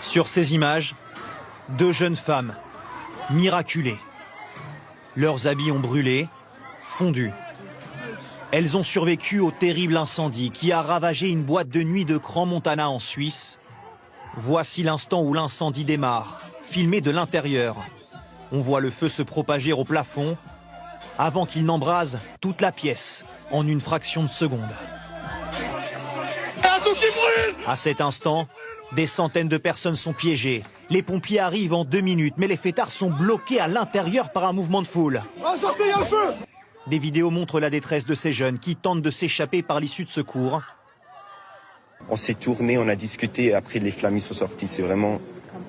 Sur ces images, 2 jeunes femmes, miraculées. Leurs habits ont brûlé, fondu. Elles ont survécu au terrible incendie qui a ravagé une boîte de nuit de Crans-Montana en Suisse. Voici l'instant où l'incendie démarre, filmé de l'intérieur. On voit le feu se propager au plafond avant qu'il n'embrase toute la pièce en une fraction de seconde. À cet instant, des centaines de personnes sont piégées. Les pompiers arrivent en 2 minutes, mais les fêtards sont bloqués à l'intérieur par un mouvement de foule. Des vidéos montrent la détresse de ces jeunes qui tentent de s'échapper par l'issue de secours. On s'est tourné, on a discuté, après les flammes sont sorties. C'est vraiment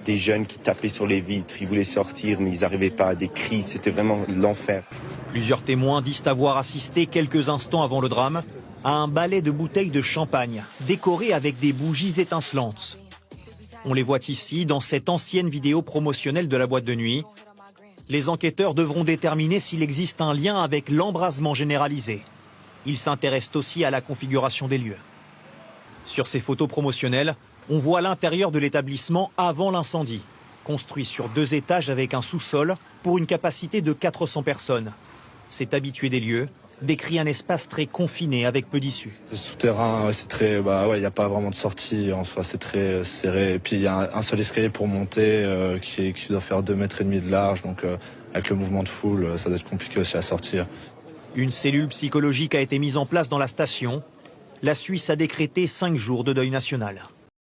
des jeunes qui tapaient sur les vitres, ils voulaient sortir mais ils n'arrivaient pas, des cris, c'était vraiment l'enfer. Plusieurs témoins disent avoir assisté quelques instants avant le drame à un balai de bouteilles de champagne décorées avec des bougies étincelantes. On les voit ici dans cette ancienne vidéo promotionnelle de la boîte de nuit. Les enquêteurs devront déterminer s'il existe un lien avec l'embrasement généralisé. Ils s'intéressent aussi à la configuration des lieux. Sur ces photos promotionnelles, on voit l'intérieur de l'établissement avant l'incendie, construit sur 2 étages avec un sous-sol pour une capacité de 400 personnes. Cet habitué des lieux décrit un espace très confiné avec peu d'issues. Ce souterrain, c'est très, il n'y a pas vraiment de sortie en soi, c'est très serré. Et puis il y a un seul escalier pour monter qui doit faire 2,5 mètres de large, donc avec le mouvement de foule, ça doit être compliqué aussi à sortir. Une cellule psychologique a été mise en place dans la station. La Suisse a décrété 5 jours de deuil national.